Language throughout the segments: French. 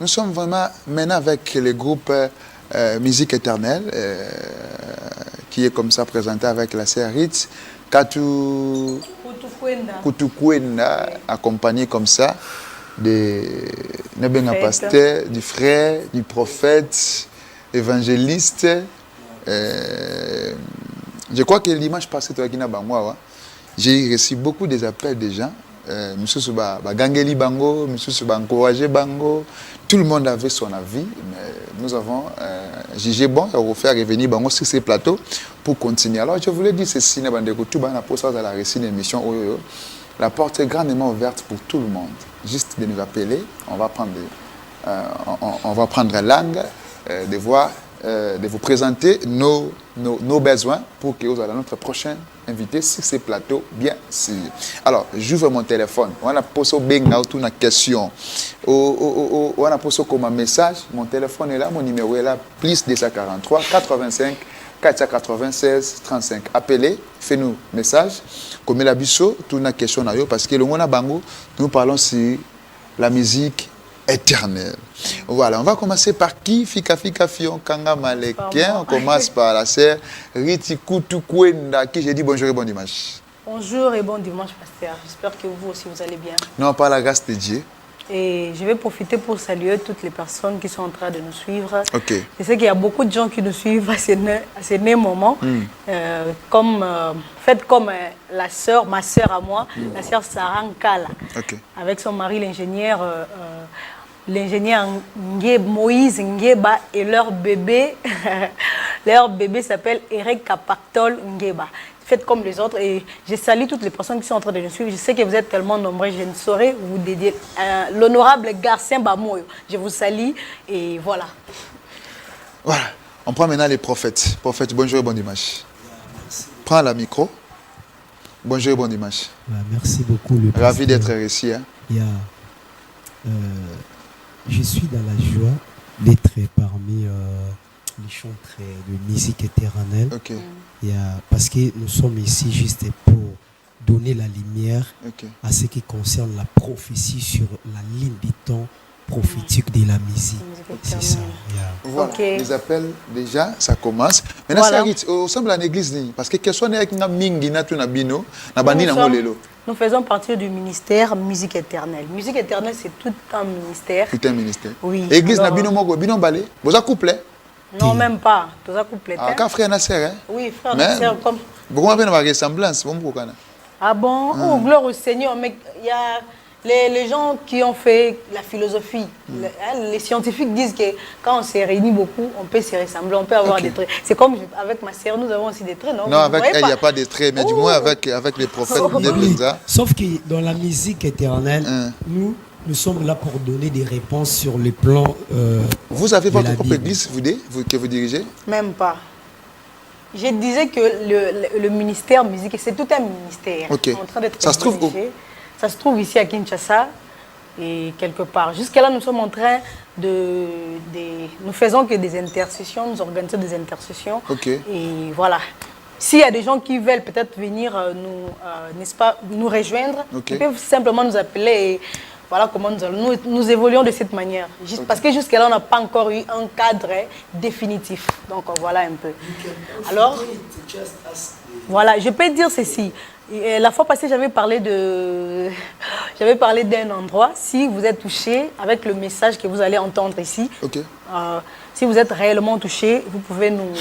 Nous sommes vraiment maintenant avec le groupe Musique Éternelle, qui est comme ça présenté avec la sœur Ritz, Kutukwenda, accompagné comme ça de pasteur, du frère, du prophète, évangéliste. Je crois que l'image passée, j'ai reçu beaucoup des appels des gens. Monsieur Gangeli Bango, Monsieur encouragé Bango, tout le monde avait son avis, mais nous avons jugé bon de refaire revenir Bango sur ces plateaux pour continuer. Alors je voulais dire ceci, la porte est grandement ouverte pour tout le monde. Juste de nous appeler, on va prendre langue, de voir, de vous présenter nos besoins pour que vous ayez notre prochain invité sur ces plateaux, bien sûr. Alors, j'ouvre mon téléphone. On a posé une question. On a posé comme un message. Mon téléphone est là, mon numéro est là, plus 243 85 496 35. Appelez, faites-nous message. Comme la biso, tout une question parce que le monde bango, nous parlons sur la musique éternelle. Voilà, on va commencer par qui? Fika Fion Kanga Malekien. On commence par la sœur Riti Kutukwenda, qui j'ai dit bonjour et bon dimanche. Bonjour et bon dimanche, pasteur. J'espère que vous aussi vous allez bien. Non, par la grâce de Dieu. Et je vais profiter pour saluer toutes les personnes qui sont en train de nous suivre. Ok. Je sais qu'il y a beaucoup de gens qui nous suivent à ces moments. Faites comme la sœur, ma sœur à moi, la sœur Sarah Nkala, avec son mari l'ingénieur Moïse Ngeba et leur bébé. Leur bébé s'appelle Eric Kapactol Ngeba. Faites comme les autres et je salue toutes les personnes qui sont en train de nous suivre. Je sais que vous êtes tellement nombreux, je ne saurais vous dédier. L'honorable Garcien Bamoyo, je vous salue et voilà. Voilà, on prend maintenant les prophètes. Prophète, bonjour et bon dimanche. Prends la micro. Bonjour et bon dimanche. Merci beaucoup. Ravi d'être ici. Hein. Je suis dans la joie d'être parmi les chantres de musique éternelle. Okay. Parce que nous sommes ici juste pour donner la lumière à ce qui concerne la prophétie sur la ligne du temps prophétique de la musique. C'est ça. Voilà, les appels déjà, ça commence. Maintenant, voilà. Au sein de l'église, parce que quel soit nous faisons partie du ministère Musique Éternelle. Musique Éternelle, c'est tout un ministère. Tout un ministère. Oui. L'église n'a bino balé. Vous avez couplé? Non, même pas. Vous avez couplé. Ah, quand frère et sœur, hein? Oui, frère et sœur. Comme... Vous avez une ressemblance. Ah bon? Oh, gloire au Seigneur. Mais il y a les gens qui ont fait la philosophie. Les scientifiques disent que quand on se réunit beaucoup, on peut se ressembler, on peut avoir des traits. C'est comme avec ma sœur, nous avons aussi des traits, non? Non, avec elle, il n'y a pas de traits, mais du moins avec les prophètes de Blinza. Sauf que dans la musique éternelle, nous sommes là pour donner des réponses sur le plan. Vous avez votre propre église, que vous dirigez? Même pas. Je disais que le ministère musique, c'est tout un ministère. En train d'être ça se trouve où? Ça se trouve ici à Kinshasa et quelque part. Jusqu'à là, nous sommes en train nous faisons que des intercessions, nous organisons des intercessions. Et voilà. S'il y a des gens qui veulent peut-être venir n'est-ce pas, nous rejoindre, ils peuvent simplement nous appeler et voilà comment nous évoluons de cette manière. Parce que jusqu'à là, on n'a pas encore eu un cadre définitif. Donc voilà un peu. Alors, voilà, je peux dire ceci. Et la fois passée, j'avais parlé d'un endroit. Si vous êtes touché avec le message que vous allez entendre ici, si vous êtes réellement touché, vous pouvez nous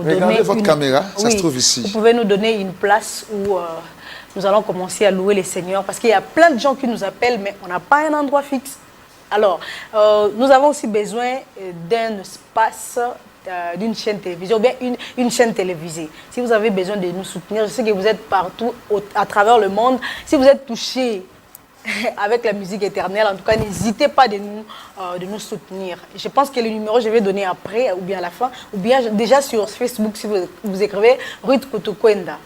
donner votre caméra, ça se trouve ici. Vous pouvez nous donner une place où nous allons commencer à louer les seigneurs parce qu'il y a plein de gens qui nous appellent, mais on n'a pas un endroit fixe. Alors, nous avons aussi besoin d'un espace, d'une chaîne télévisée, ou bien une chaîne télévisée. Si vous avez besoin de nous soutenir, je sais que vous êtes partout à travers le monde. Si vous êtes touché avec la musique éternelle, en tout cas, n'hésitez pas de nous soutenir. Je pense que le numéro, je vais donner après, ou bien à la fin, ou bien déjà sur Facebook, si vous écrivez Ruth Kutukwenda.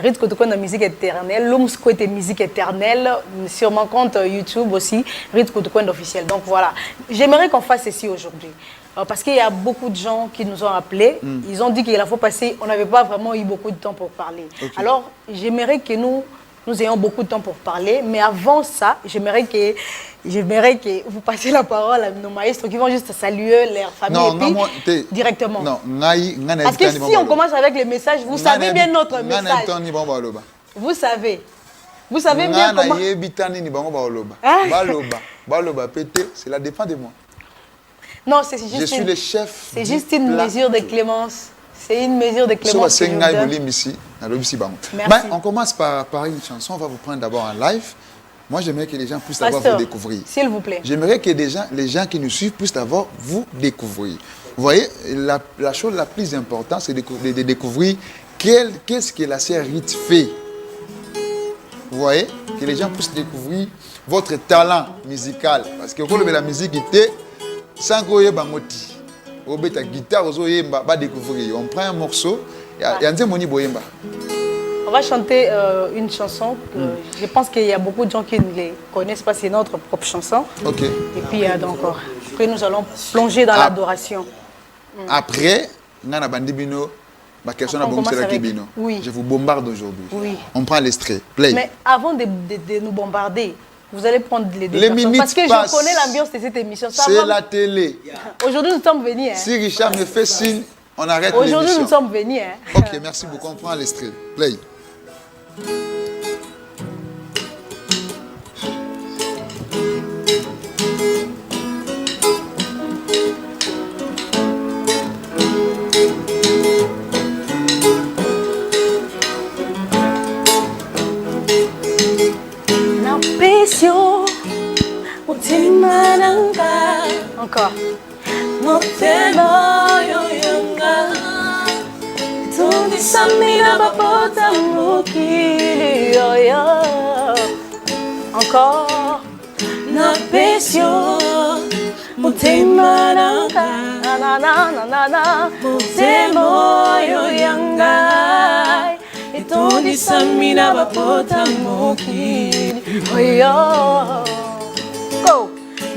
Ruth Kutukwenda Musique Éternelle, Lums Kwete Musique Éternelle, sur mon compte YouTube aussi, Ruth Kutukwenda officiel. Donc voilà, j'aimerais qu'on fasse ceci aujourd'hui. Parce qu'il y a beaucoup de gens qui nous ont appelés. Ils ont dit qu'il a fois passé, on n'avait pas vraiment eu beaucoup de temps pour parler. Alors, j'aimerais que nous nous ayons beaucoup de temps pour parler. Mais avant ça, j'aimerais que vous passiez la parole à nos maîtres qui vont juste saluer leur famille directement. Non, parce que si on commence avec les messages, vous savez bien notre message. Vous savez bien comment... C'est la défense de moi. Non, c'est juste, je suis le chef. C'est juste une mesure de clémence. C'est une mesure de clémence. Merci. Mais on commence par une chanson. On va vous prendre d'abord en live. Moi, j'aimerais que les gens puissent d'abord vous découvrir. S'il vous plaît. J'aimerais que les gens qui nous suivent puissent d'abord vous découvrir. Vous voyez, la chose la plus importante, c'est de découvrir qu'est-ce que la sœur Rite fait. Vous voyez, que les gens puissent découvrir votre talent musical. Parce que quand la musique était, sans qu'on y ait bangoti, on met ta guitare, on va découvrir. On prend un morceau, on va chanter une chanson que je pense qu'il y a beaucoup de gens qui ne les connaissent pas. C'est notre propre chanson. Ok. Et puis donc, après nous allons plonger dans l'adoration. Après, oui. Je vous bombarde aujourd'hui. Oui. On prend l'extrait. Play. Mais avant de nous bombarder, vous allez prendre les deux minutes parce que passent. Je connais l'ambiance de cette émission. C'est la télé. Aujourd'hui, nous sommes venus. Si Richard me fait signe, on arrête l'émission. Aujourd'hui, nous sommes venus. Ok, merci beaucoup. On prend l'extrait. Play. Encore. Encore. Na pesio mutema nanga na na na na na mutemo yo yanga itondi samina bapota mokili oyo go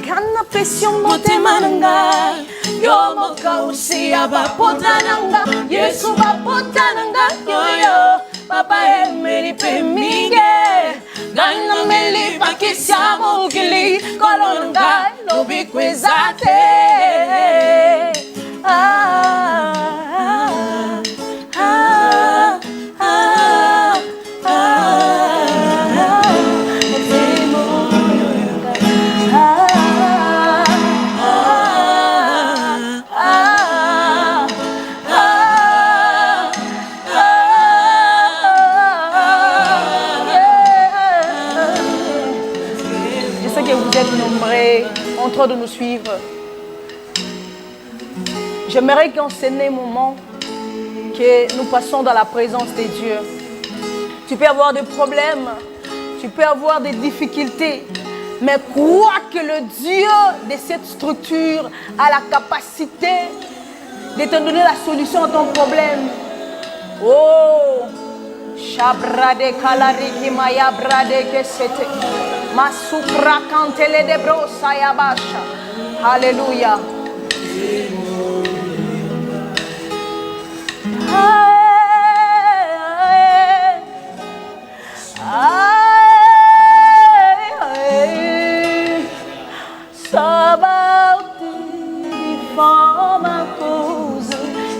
gana pesio mutema nanga yo moka usia bapota nanga Yesu bapota nanga yo papa emeri pemige Gana meli pakisya mukili kolonga lobi kwezate en train de nous suivre. J'aimerais qu'en ce moment que nous passons dans la présence de Dieu. Tu peux avoir des problèmes, tu peux avoir des difficultés, mais crois que le Dieu de cette structure a la capacité de te donner la solution à ton problème. Oh, Shabrade Kalariki Maya Brade Kesete. Masukra kantele de brosa yabasha. Alléluia.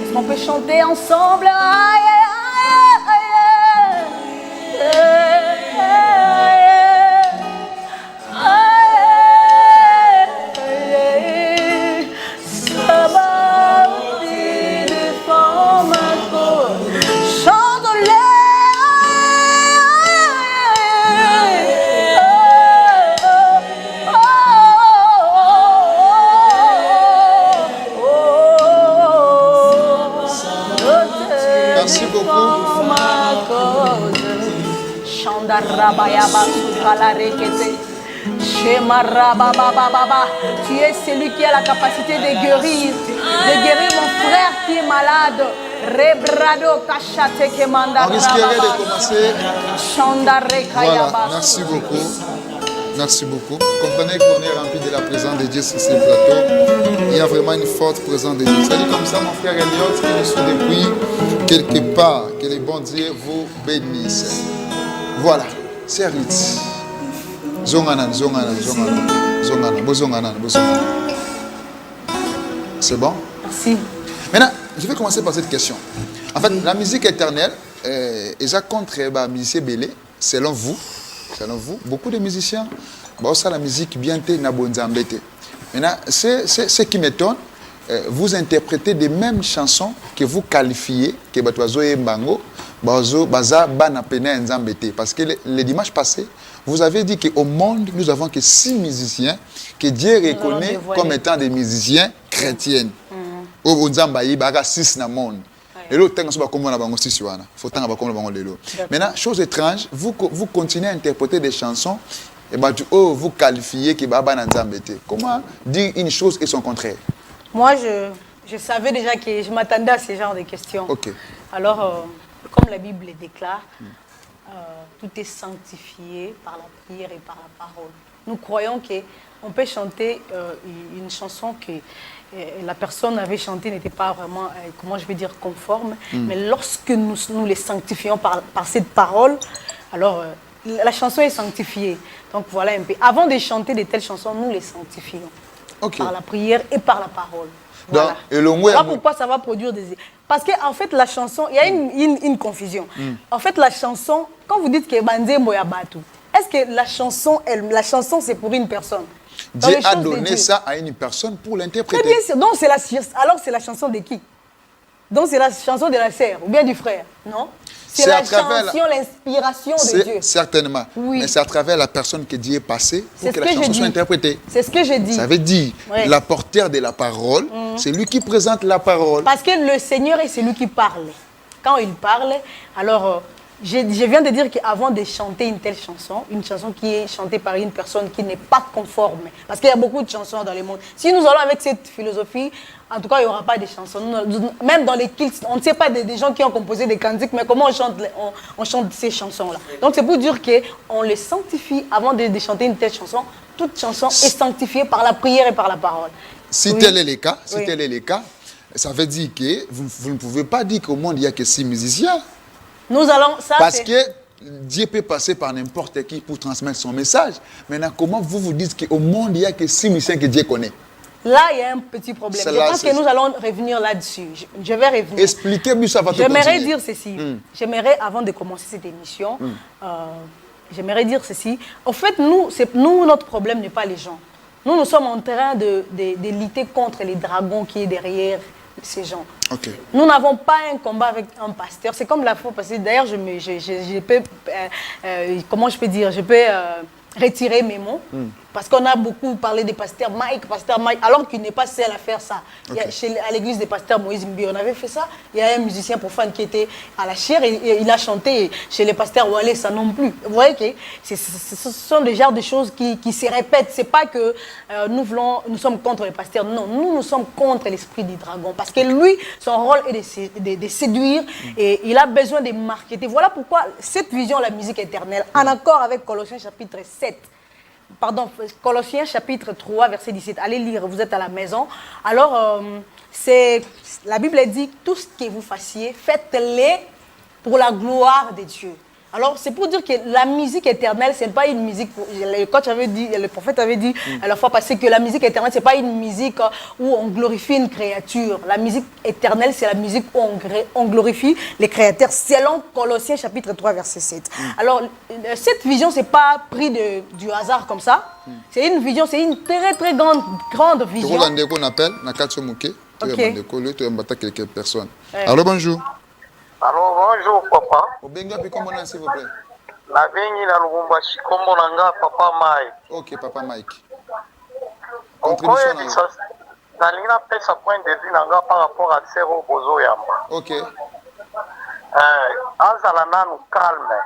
Est-ce qu'on peut chanter ensemble? Tu es celui qui a la capacité de guérir mon frère qui est malade. On risquerait de commencer. Voilà, merci beaucoup. Merci beaucoup. Comprenez qu'on est rempli de la présence de Dieu sur ce plateau. Il y a vraiment une forte présence de Dieu. C'est comme ça, mon frère Elliot, qui nous suit depuis quelque part. Que le bon Dieu vous bénisse. Voilà. C'est Ritz. Zonganan. C'est bon? Merci. Maintenant, je vais commencer par cette question. En fait, la musique éternelle, déjà contre les musiciens belé, selon vous, beaucoup de musiciens, ça la musique bien té na bonzambete. Maintenant, c'est ce qui m'étonne. Vous interprétez des mêmes chansons que vous qualifiez, que Batoazo et Mbango, Baza, Bana Pena et Nzambete. Parce que le dimanche passé, vous avez dit qu'au monde, nous avons que 6 musiciens que Dieu reconnaît comme étant des musiciens chrétiens. Au Nzamba, il y a 6 dans le monde. Et l'autre, il faut maintenant, chose étrange, vous continuez à interpréter des chansons et vous qualifiez que Baba Nzambete. Comment dire une chose et son contraire? Moi, je savais déjà que je m'attendais à ce genre de questions. Okay. Alors, comme la Bible le déclare, tout est sanctifié par la prière et par la parole. Nous croyons qu'on peut chanter une chanson que la personne avait chantée n'était pas vraiment, comment je vais dire, conforme. Mais lorsque nous les sanctifions par cette parole, alors la chanson est sanctifiée. Donc voilà un peu. Avant de chanter de telles chansons, nous les sanctifions. Okay. Par la prière et par la parole. Voilà. Voilà pourquoi ça va produire des... Parce qu'en fait, la chanson, il y a une confusion. En fait, la chanson, quand vous dites que Banze Moya Batu, est-ce que la chanson, c'est pour une personne? Dieu a donné ça à une personne pour l'interpréter. Très bien sûr. Donc, alors c'est la chanson de qui? Donc, c'est la chanson de la sœur ou bien du frère, non? C'est la chanson, l'inspiration de Dieu. Certainement. Oui. Mais c'est à travers la personne que Dieu est passé pour que la chanson soit interprétée. C'est ce que j'ai dit. Ça veut dire, la porteur de la parole, c'est lui qui présente la parole. Parce que le Seigneur est celui qui parle. Quand il parle, alors... Je viens de dire qu'avant de chanter une telle chanson, une chanson qui est chantée par une personne qui n'est pas conforme, parce qu'il y a beaucoup de chansons dans le monde. Si nous allons avec cette philosophie, en tout cas, il n'y aura pas de chansons. Même dans les kilts, on ne sait pas des gens qui ont composé des cantiques, mais comment on chante ces chansons-là. Donc c'est pour dire qu'on les sanctifie avant de chanter une telle chanson. Toute chanson est sanctifiée par la prière et par la parole. Si tel est le cas, ça veut dire que vous ne pouvez pas dire qu'au monde, il n'y a que 6 musiciens. Nous allons, ça, parce que Dieu peut passer par n'importe qui pour transmettre son message. Maintenant, comment vous dites qu'au monde, il n'y a que 6 musiciens que Dieu connaît? Là, il y a un petit problème. Je pense que nous allons revenir là-dessus. Je vais revenir. Expliquez-moi ça. J'aimerais dire ceci. J'aimerais, avant de commencer cette émission, j'aimerais dire ceci. En fait, nous, notre problème n'est pas les gens. Nous sommes en train de lutter contre les dragons qui est derrière ces gens. Okay. Nous n'avons pas un combat avec un pasteur. C'est comme la fois passée. D'ailleurs, je peux, comment je peux dire, je peux retirer mes mots. Parce qu'on a beaucoup parlé des pasteurs Mike, alors qu'il n'est pas seul à faire ça. Okay. À l'église des pasteurs Moïse Mbi, on avait fait ça. Il y a un musicien profane qui était à la chaire et il a chanté. Chez les pasteurs Wallet, ça non plus. Vous voyez que ce sont des genres de choses qui se répètent. C'est pas que nous sommes contre les pasteurs. Non, nous sommes contre l'esprit du dragon. Parce que lui, son rôle est de séduire et il a besoin de marketer. Voilà pourquoi cette vision, la musique éternelle, en accord avec Colossiens chapitre 7, pardon, Colossiens chapitre 3, verset 17. Allez lire, vous êtes à la maison. Alors, la Bible dit, tout ce que vous fassiez, faites-le pour la gloire de Dieu. Alors, c'est pour dire que la musique éternelle, ce n'est pas une musique... Le coach avait dit, le prophète avait dit à la fois passée que la musique éternelle, ce n'est pas une musique où on glorifie une créature. La musique éternelle, c'est la musique où on glorifie les créateurs, selon Colossiens chapitre 3, verset 7. Alors, cette vision, ce n'est pas pris du hasard comme ça. C'est une vision, c'est une très, très grande vision. On appelle Nakatso Mouké. Quelques personnes. Alors, bonjour. Alors bonjour papa. Obenga puis comment on s'il vous plaît? La vengi na Lubumbashi kombo nanga papa Mike. OK papa Mike. Contribution na lina pesa point de vue nanga par rapport à Sero Bozo Yamba. OK. Azala nanu calme.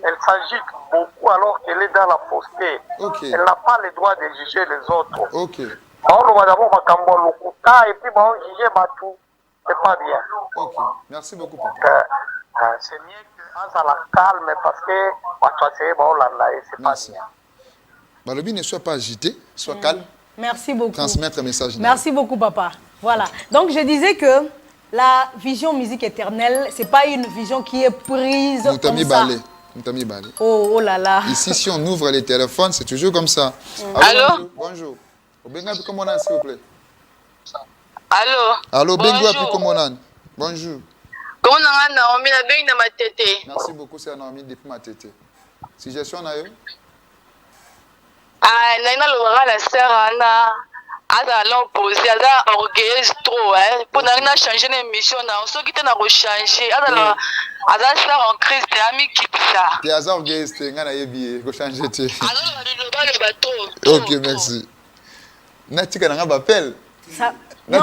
Elle s'agite beaucoup alors qu'elle est dans la fausseté. Okay. Elle n'a pas le droit de juger les autres. OK. On va d'abord makambo lokuta et puis on juger batou. C'est pas bien. OK. Merci beaucoup, papa. C'est mieux que la calme parce que c'est pas bien. Balobi ne soit pas agité, soit calme. Merci beaucoup. Transmettre un message. Merci beaucoup, papa. Voilà. Donc, je disais que la vision musique éternelle, ce n'est pas une vision qui est prise comme ça. Oh là là. Ici, si on ouvre les téléphones, c'est toujours comme ça. Allô? Bonjour. Comment on a, s'il vous plaît? Allô? Allô, Bengo, puis comment on a? Bonjour. Comment on a Naomi la belle dans ma tête? Merci beaucoup, c'est Naomi depuis ma tête. Si je suis en ailleurs? Ah, Naina Laura, la sœur Anna. Ada l'opposé, Ada orgueilleuse trop, hein. Pour n'a changer l'émission, on se quitte n'a rechanger. Ada sœur en crise, t'es ami qui ça. T'es hasard orgueilleuse, t'es n'a yébié, go changer t'es. Alors le bateau. Ok, merci. Natika n'a pas appel. Non,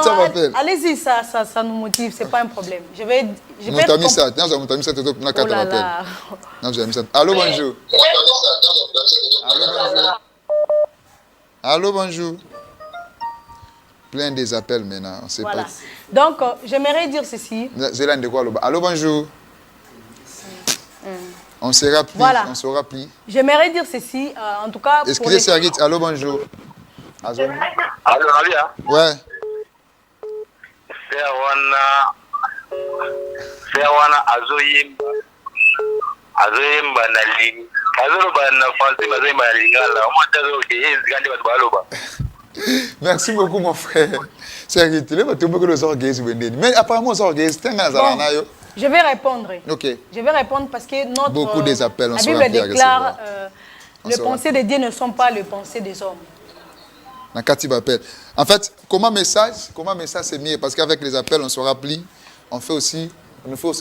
allez-y, ça nous motive, c'est pas un problème. Je vais monter ça, nous avons mis ça, tout na quatre appels. Nous avons mis ça. Allô, bonjour. Allô, bonjour. Plein des appels maintenant, on sait voilà. pas. Donc, j'aimerais dire ceci. Allô, bonjour. On se rappelle, voilà. on se rappelle. J'aimerais dire ceci, en tout cas. Excusez, Sergit, allô, bonjour. Allô, Nadia. Ouais. Ferwana azoyemba na lingi. Azoloba na français azoyemba na lingala. Omo tazo ke ezikandi batu baloba. Merci beaucoup, mon frère. Sergit, tu es beaucoup de orgueils, mais apparemment, les orgueils, c'est un gars. Je vais répondre. Ok. Je vais répondre parce que beaucoup des appels, la Bible déclare les pensées de Dieu ne sont pas les pensées des hommes. En fait, comment message c'est mieux parce qu'avec les appels, on se rappelle, on fait aussi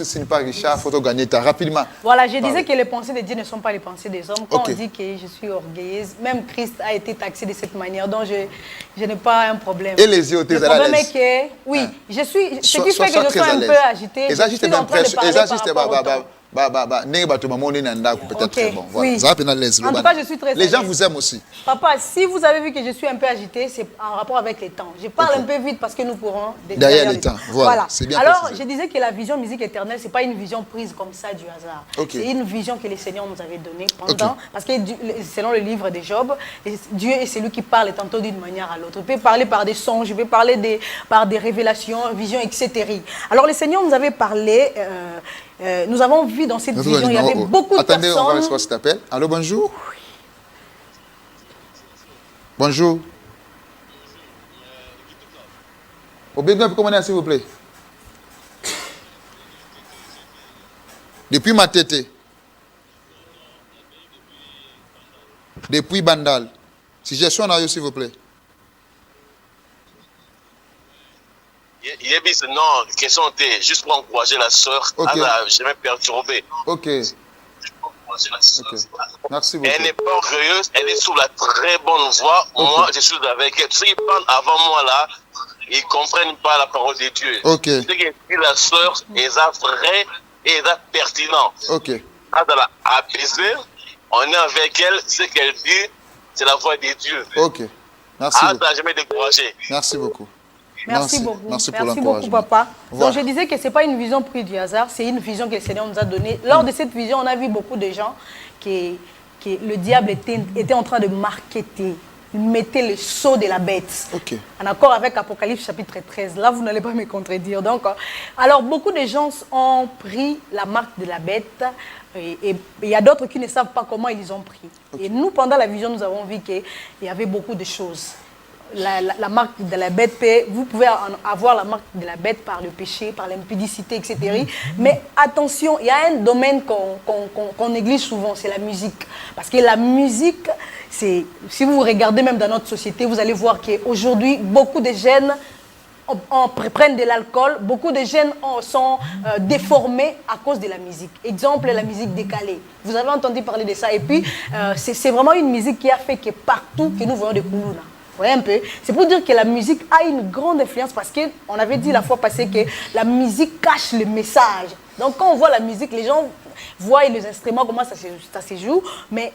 signe par Richard, photo gagner rapidement. Voilà, je disais que les pensées de Dieu ne sont pas les pensées des hommes. Quand on dit que je suis orgueilleuse, même Christ a été taxé de cette manière, donc je n'ai pas un problème. Et les yeux, le problème est que, oui, je suis, ce qui fait que je sois un peu agitée, je suis en train de parler par rapport au temps. Peut-être bon. Voilà. Oui. En tout cas, je suis très les gens vous aiment aussi. Papa, si vous avez vu que je suis un peu agitée, c'est en rapport avec les temps. Je parle un peu vite parce que nous courons derrière les temps. Voilà. Bien. Alors, précisé. je disais que la vision musique éternelle, ce n'est pas une vision prise comme ça du hasard. C'est une vision que le Seigneur nous avait donnée pendant. Parce que selon le livre de Job, Dieu est celui qui parle tantôt d'une manière à l'autre. Il peut parler par des songes, il peut parler par des révélations, visions, etc. Alors, le Seigneur nous avait parlé. Nous avons vu dans cette vision, il y avait beaucoup de personnes... Attendez, on va recevoir cet appel. Allô, bonjour. Bonjour. Au bénin, comment on est, s'il vous plaît? Depuis Matete. Depuis Bandal. Si j'ai son aïe, s'il vous plaît. Yébis, non, question était juste pour encourager la sœur. Okay. Je vais perturber. Ok. Merci beaucoup. Elle n'est pas orgueilleuse, elle est sur la très bonne voie. Moi, je suis avec elle. Tous ceux qui parlent avant moi là, ils ne comprennent pas la parole de Dieu. Ok. Ce qui est la sœur, elle est vraie et elle est pertinente. Ok. Quand elle a apaisé, on est avec elle. Ce qu'elle dit, c'est la voix de Dieu. Ok. Merci. Elle n'a jamais découragé. Merci beaucoup. Merci beaucoup. Merci beaucoup, papa. Donc, je disais que ce n'est pas une vision prise du hasard, c'est une vision que le Seigneur nous a donnée. Lors de cette vision, on a vu beaucoup de gens que le diable était en train de marketer. Il mettait le sceau de la bête. En accord avec Apocalypse chapitre 13. Là, vous n'allez pas me contredire. Donc, alors, beaucoup de gens ont pris la marque de la bête. Et il y a d'autres qui ne savent pas comment ils les ont pris. Et nous, pendant la vision, nous avons vu qu'il y avait beaucoup de choses. La marque de la bête, vous pouvez avoir la marque de la bête par le péché, par l'impudicité, etc. Mais attention, il y a un domaine qu'on néglige souvent, c'est la musique. Parce que la musique, si vous regardez même dans notre société, vous allez voir qu'aujourd'hui, beaucoup de jeunes prennent de l'alcool, beaucoup de jeunes sont déformés à cause de la musique. Exemple, la musique décalée. Vous avez entendu parler de ça. Et puis, c'est vraiment une musique qui a fait que partout que nous voyons des koulouna. Un peu. C'est pour dire que la musique a une grande influence parce qu'on avait dit la fois passée que la musique cache le message. Donc quand on voit la musique, les gens voient les instruments, comment ça se joue. Mais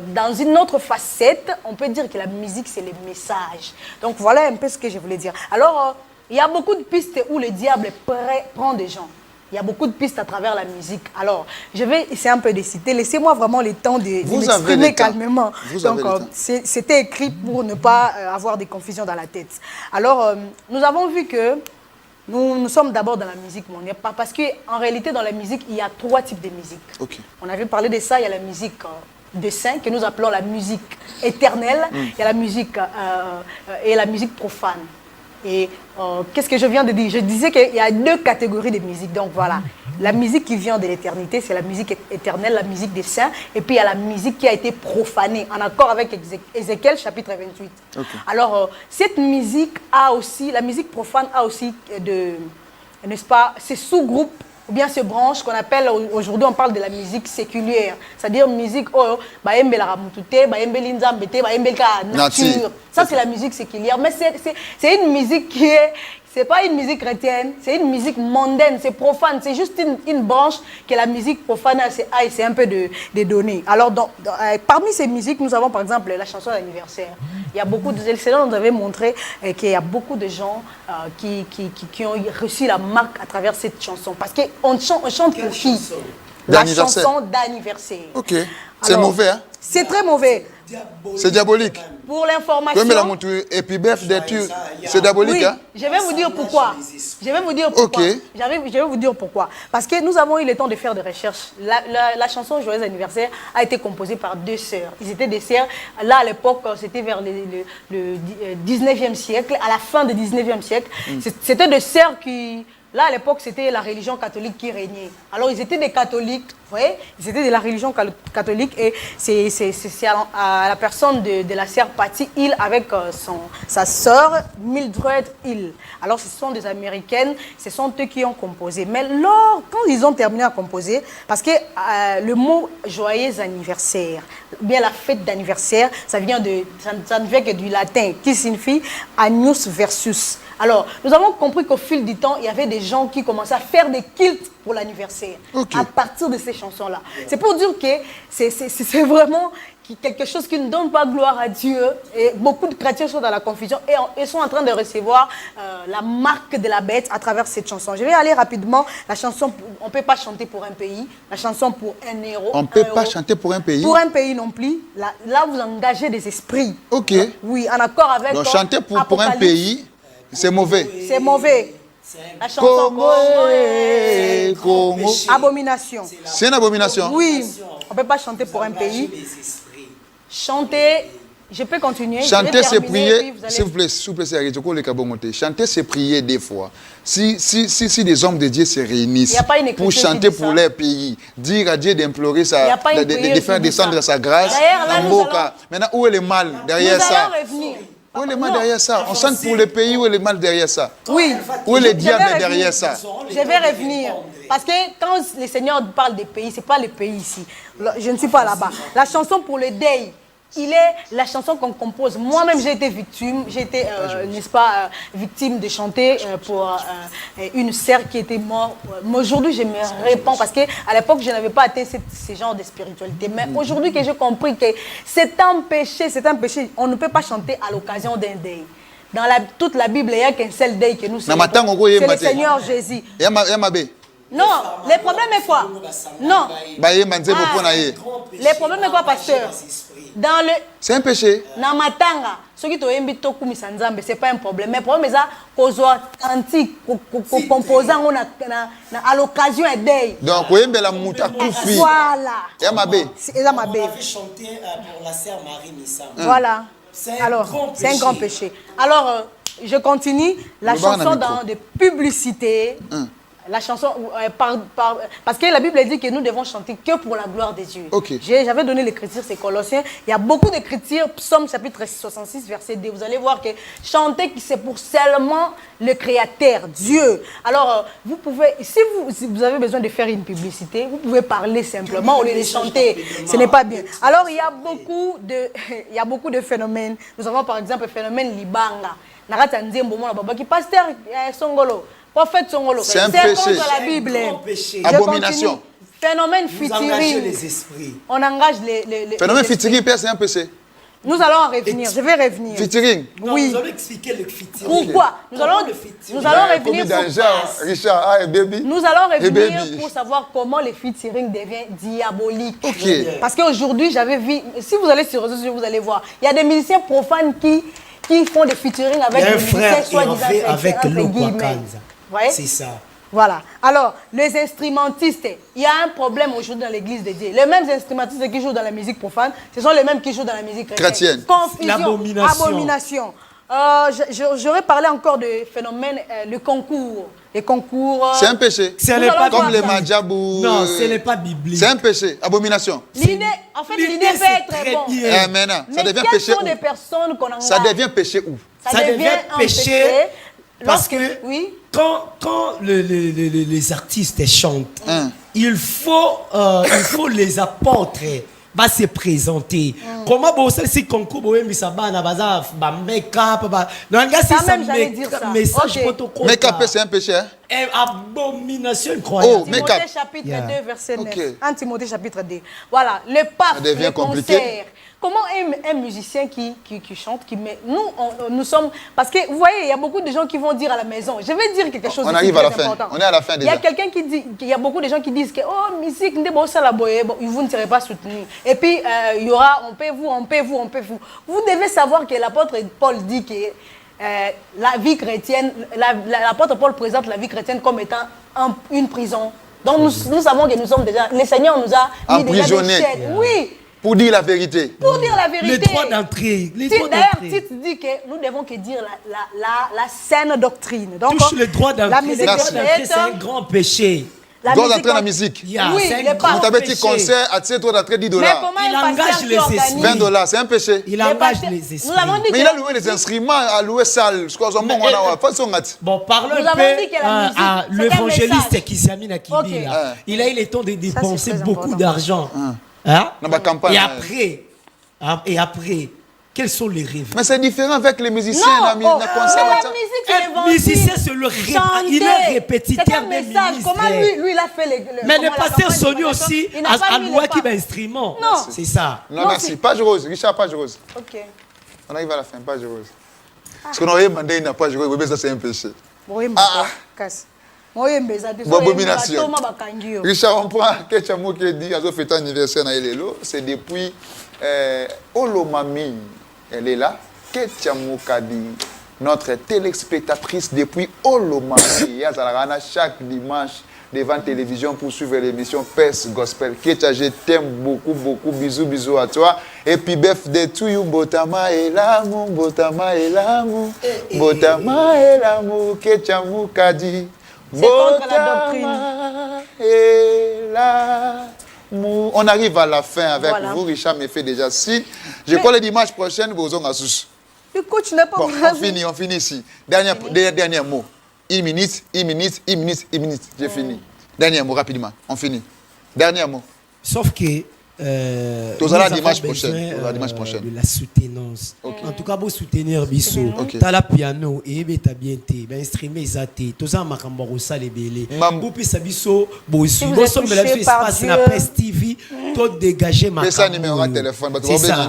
dans une autre facette, on peut dire que la musique, c'est le message. Donc voilà un peu ce que je voulais dire. Alors, il y a beaucoup de pistes où le diable prend des gens. Il y a beaucoup de pistes à travers la musique. Alors, je vais essayer un peu de citer. Laissez-moi vraiment le temps de m'exprimer calmement. Donc, c'était écrit pour ne pas avoir des confusions dans la tête. Alors, nous avons vu que Nous sommes d'abord dans la musique mondiale, parce qu'en réalité, dans la musique, il y a 3 types de musique. Ok. On avait parlé de ça, il y a la musique de saint, que nous appelons la musique éternelle, il y a la musique et la musique profane. Et qu'est-ce que je viens de dire? Je disais qu'il y a 2 catégories de musique. Donc voilà, la musique qui vient de l'éternité, c'est la musique éternelle, la musique des saints. Et puis il y a la musique qui a été profanée, en accord avec Ézéchiel chapitre 28. Okay. Alors cette musique a aussi, la musique profane a aussi n'est-ce pas, ces sous-groupes ou bien ces branches qu'on appelle, aujourd'hui on parle de la musique séculière, c'est-à-dire musique nature. Ça c'est la musique séculière, mais c'est une musique qui est, c'est pas une musique chrétienne, c'est une musique mondaine, c'est profane, c'est juste une branche que la musique profane a essayé un peu de donner. Alors parmi ces musiques, nous avons par exemple la chanson d'anniversaire. Il y a beaucoup de... Le Seigneur nous avait montré qu'il y a beaucoup de gens qui ont reçu la marque à travers cette chanson. Parce qu'on chante pour qui? La chanson d'anniversaire. Ok. C'est mauvais, hein? C'est très mauvais. C'est diabolique. Pour l'information... Et puis bref, c'est diabolique, oui, hein? Je vais vous dire pourquoi. Je vais vous dire pourquoi. Okay. Je vais vous dire pourquoi. Parce que nous avons eu le temps de faire des recherches. La chanson Joyeux anniversaire a été composée par 2 sœurs. Ils étaient des sœurs. Là, à l'époque, c'était vers le 19e siècle, à la fin du 19e siècle. C'était des sœurs qui... Là, à l'époque, c'était la religion catholique qui régnait. Alors, ils étaient des catholiques, vous voyez, ils étaient de la religion catholique et c'est à la personne de la sœur Patty Hill avec sa sœur Mildred Hill. Alors, ce sont des Américaines, ce sont eux qui ont composé. Mais quand ils ont terminé à composer, parce que le mot joyeux anniversaire, bien la fête d'anniversaire, ça ne vient que du latin, qui signifie agnus versus. Alors, nous avons compris qu'au fil du temps, il y avait des gens qui commençaient à faire des cultes pour l'anniversaire, à partir de ces chansons-là. C'est pour dire que c'est vraiment quelque chose qui ne donne pas gloire à Dieu. Et beaucoup de chrétiens sont dans la confusion et sont en train de recevoir la marque de la bête à travers cette chanson. Je vais aller rapidement. La chanson, on ne peut pas chanter pour un pays. La chanson pour 1 euro. On ne peut pas chanter pour un pays? Pour un pays non plus. Là, vous engagez des esprits. Ok. Oui, en accord avec... Donc chanter pour un pays, c'est mauvais. C'est mauvais. La chanson Congo. Abomination. C'est une abomination? Oui. On ne peut pas chanter pour un pays. Chanter, je peux continuer. Chanter, c'est prier. S'il vous plaît, chanter, c'est prier des fois. Si des hommes de Dieu se réunissent pour chanter pour leur pays, dire à Dieu d'implorer de faire descendre sa grâce, maintenant, où est le mal derrière ça? Où est le mal derrière ça? On chante pour le pays, où est le mal derrière ça? Oui. Où est le diable derrière ça? Je vais revenir. Parce que quand le Seigneur parle des pays, ce n'est pas le pays ici. Je ne suis pas là-bas. La chanson pour le deuil, il est la chanson qu'on compose. Moi-même, j'ai été victime, n'est-ce pas, victime de chanter pour une sœur qui était morte. Mais aujourd'hui, je me répands parce qu'à l'époque, je n'avais pas atteint ce genre de spiritualité. Mais aujourd'hui que j'ai compris que c'est un péché, on ne peut pas chanter à l'occasion d'un deuil. Dans toute la Bible, il n'y a qu'un seul deuil que nous célébrons. C'est le Seigneur Jésus. Non, le problème est quoi? Non. Le problème est quoi, pasteur? C'est un péché. Dans matanga, ceux qui ont toku misanzambe, c'est pas un problème. Mais le problème est ça, qu'on soit antique, qu'on composant à l'occasion d'un deuil. Donc, vous avez la mouta koufi. Voilà. C'est Yamabé. On avait chanté pour la sœur Marie Missa. Voilà. Alors, c'est un grand péché. Alors, je continue. La chanson dans des publicités. La chanson, parce que la Bible dit que nous devons chanter que pour la gloire de Dieu. Okay. J'avais donné l'écriture, c'est Colossiens. Il y a beaucoup d'écritures, Psaume chapitre 66, verset 2. Vous allez voir que chanter, c'est pour seulement le Créateur, Dieu. Alors, vous pouvez, si vous avez besoin de faire une publicité, vous pouvez parler simplement au lieu de chanter. Ce n'est pas bien. Alors, il y a beaucoup de phénomènes. Nous avons par exemple le phénomène Libanga. Pasteur Songolo. Prophète Songolo. C'est un péché. Contre la Bible. Abomination. Phénomène featuring. On engage les phénomène featuring, c'est un péché. Nous allons revenir. Je vais revenir. Featuring. Oui. Nous allons expliquer le featuring. Pourquoi? Nous allons revenir. Nous allons revenir pour savoir comment le featuring devient diabolique. Okay. Parce qu'aujourd'hui, j'avais vu. Si vous allez sur les réseaux sociaux, vous allez voir. Il y a des musiciens profanes qui font des featuring avec des musiciens soi-disant avec voyez? C'est ça. Voilà. Alors, les instrumentistes, il y a un problème aujourd'hui dans l'église de Dieu. Les mêmes instrumentistes qui jouent dans la musique profane, ce sont les mêmes qui jouent dans la musique chrétienne. Confusion, abomination. J'aurais parlé encore de phénomène, le concours. Les concours. C'est un péché. Comme les Madjabou. Non, ce n'est pas biblique. C'est un péché, abomination. L'idée, en fait, l'idée peut être très bon. Maintenant, ça devient quelles péché sont les personnes qu'on engage? Ça devient péché où? Ça devient un péché. Parce que quand les artistes chantent, il faut les apôtres va se présenter. Comment bon ça si concours bohem bisabana baza ba make-up ba non gars c'est ça message protocole. Make-up c'est un péché hein? Abomination incroyable. Oh, make-up. Timothée chapitre 2 verset 9. En Timothée chapitre 2. Voilà, le pape, le concert. Comment un musicien qui chante, qui met... Nous sommes... Parce que, vous voyez, il y a beaucoup de gens qui vont dire à la maison, je vais dire quelque chose de très important. On est à la fin déjà. Il y a quelqu'un qui dit, il y a beaucoup de gens qui disent que, oh, musique, vous ne serez pas soutenus. Et puis, il y aura, on peut vous. Vous devez savoir que l'apôtre Paul dit que la vie chrétienne, l'apôtre Paul présente la vie chrétienne comme étant une prison. Donc, nous savons que nous sommes déjà... Le Seigneur nous a mis déjà des chaînes. Oui. Pour dire la vérité. Pour dire la vérité. Les droits d'entrée. D'ailleurs, Tite dit que nous devons que dire la saine doctrine. Donc, touche les droits d'entrée. Les droits d'entrée, c'est un grand péché. Droit d'entrée dans la musique. Oui, vous avez dit concert à titre droit d'entrée $10. Il engage les esprits. $20, c'est un péché. Il engage les esprits. Mais il a loué les instruments, a loué salle. Bon, parlons un peu à l'évangéliste qui s'est mis à Kibi. Il a eu le temps de dépenser beaucoup d'argent. Et après, quels sont les rêves? Mais c'est différent avec les musiciens. La musicien, c'est il est répétiteur des ministres. Comment lui, il a fait les... Mais le pasteur Sony aussi a loué qui instrument. Non. C'est ça. Non, merci. Page rose. Richard, page rose. Ok. On arrive à la fin, page rose. Parce qu'on aurait demandé une page rose, mais ça c'est un péché. Abomination. Richard, on prend Ketchamou qui dit, à fait anniversaire dans Elelo, c'est depuis Olomami, elle est là, Ketchamou Kadi, notre téléspectatrice depuis Olomami, chaque dimanche devant télévision pour suivre l'émission Pes Gospel. Ketcha, je t'aime beaucoup, bisous à toi. Et puis bef de tout you, Botama et l'amour, Ketchamou Kadi. C'est contre la doctrine. On arrive à la fin avec vous. Richard me fait déjà signe. Je crois le dimanche prochain, vous aurez un sous. Écoute, tu n'es pas... Bon, on finit ici. Dernier mot. Une minute. J'ai fini. Dernier mot, rapidement. On finit. Dernier mot. Sauf que... nous avons dimanche prochain. De la soutenance. En tout cas, vous soutenir Bissou. T'as la piano et t'as bien été. Ben streamer zati. Tous en macamboro ça les belés. Vous pouvez s'abisser. Vous sommes de la espace na Presse TV. Tout dégagé ma. Ça numéro de téléphone. C'est ça.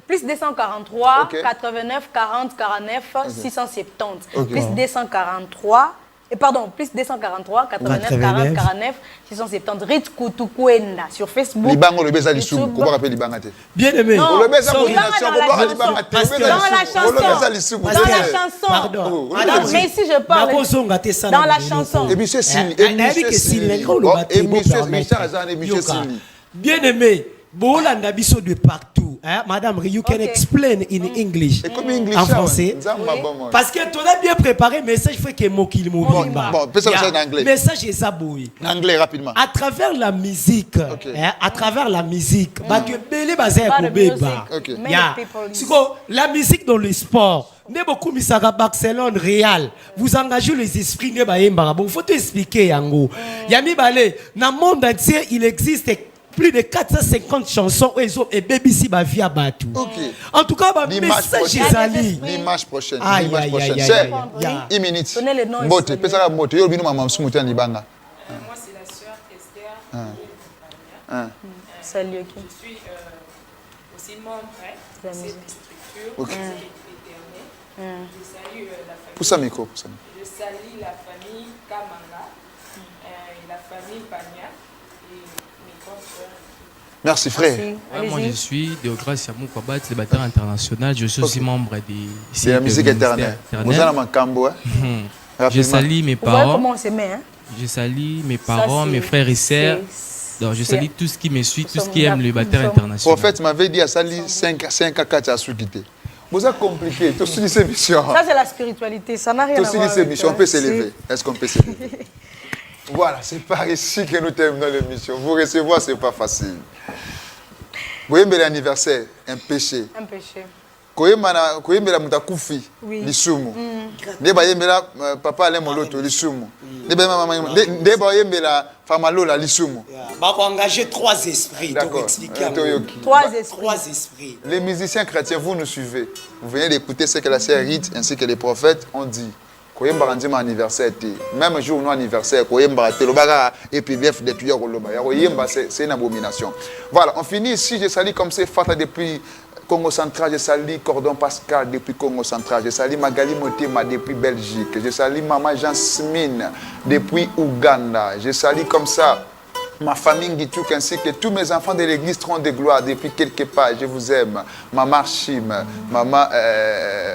Plus 243 89 40 49 670. Plus 243. Pardon, plus 243 89 40 49 670. Rit Kutukwenda sur Facebook. Libango le beza lissou. Comment rappeler Libangate? Bien aimé. Dans la chanson. Pardon. Mais ici je parle dans la chanson. Et monsieur Sili. Bien aimé. Bolanda biso de partout. Madame, you can explain in English. En français. Parce que tu as bien préparé, mais ça, il faut que moi qui le mot. Bon, ça en anglais. Message est saboué. En anglais, rapidement. À travers la musique, la musique dans le sport. Ne beaucoup misaka Barcelone, Real. Vous engagez les esprits ne baemba. Bon, faut expliquer yango. Yami balé, dans le monde entier, il existe plus de 450 chansons et BBC ba via Batu. En tout cas, message Zali. Dimanche prochain. C'est une minute. Bote, pesa moto. Yo bino mama msumu tani libanga. Moi c'est la sœur Esther. Salut. Je suis aussi membre de cette structure éternelle. Je salue la famille. Pour ça micro, Je salue la famille Kamanga et la famille Pagna. Merci frère. Moi je suis Deogrâce Yamou Kwabat, célibataire international. Je suis aussi membre de la musique éternelle. Vous avez un cambo. Je salue mes Vous voyez parents. comment on s'aimait, hein? Je salue mes parents, mes frères et sœurs. Donc, je salue tout ce qui me suit, tout ce qui aime le baptême Le international. prophète m'avait dit à Sali 5 à 4 à quitter. Vous avez compliqué, tout ce ces missions. Ça, c'est la spiritualité, ça n'a rien à voir. Tout ces missions, on peut s'élever. Est-ce qu'on peut s'élever? Voilà, c'est par ici que nous terminons l'émission. Vous recevoir, ce n'est pas facile. Vous voyez, l'anniversaire, un péché. Un péché. Koyembela mutakufi lisumu ndeba yembela papa ale moloto lisumu ndeba yembela fama lola lisumu va engager 3 esprits pour expliquer à 3 esprits. Les musiciens chrétiens, vous nous suivez, vous venez d'écouter ce que la sœur Rite ainsi que les prophètes ont dit. Koyemba randima anniversaire même jour non anniversaire koyemba telobaka et puis bref de tuyau koloba ya koyemba c'est une abomination. Voilà, on finit ici. Je salue comme c'est Fata depuis Congo Central, je salue Cordon Pascal depuis Congo Central, je salue Magali Motema depuis Belgique, je salue Maman Jasmine depuis Ouganda, je salue comme ça ma famille Ngitouk ainsi que tous mes enfants de l'église Tronc de Gloire depuis quelque part. Je vous aime. Maman Chim, Maman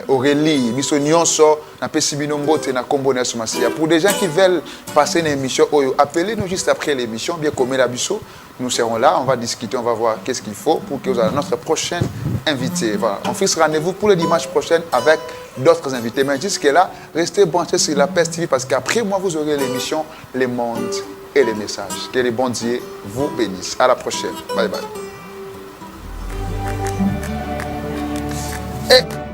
Aurélie, Misso Nyonso, na Pesibino Mbote, na Kombone Sumasia. Pour des gens qui veulent passer une émission, appelez-nous juste après l'émission, bien comme la Bisso. Nous serons là, on va discuter, on va voir qu'est-ce qu'il faut pour que vous ayez notre prochain invité. Voilà. On fixe rendez-vous pour le dimanche prochain avec d'autres invités. Mais jusque-là, restez branchés sur la PES TV parce qu'après moi, vous aurez l'émission Les Mondes et les messages. Que les bons dieux vous bénissent. À la prochaine. Bye bye. Et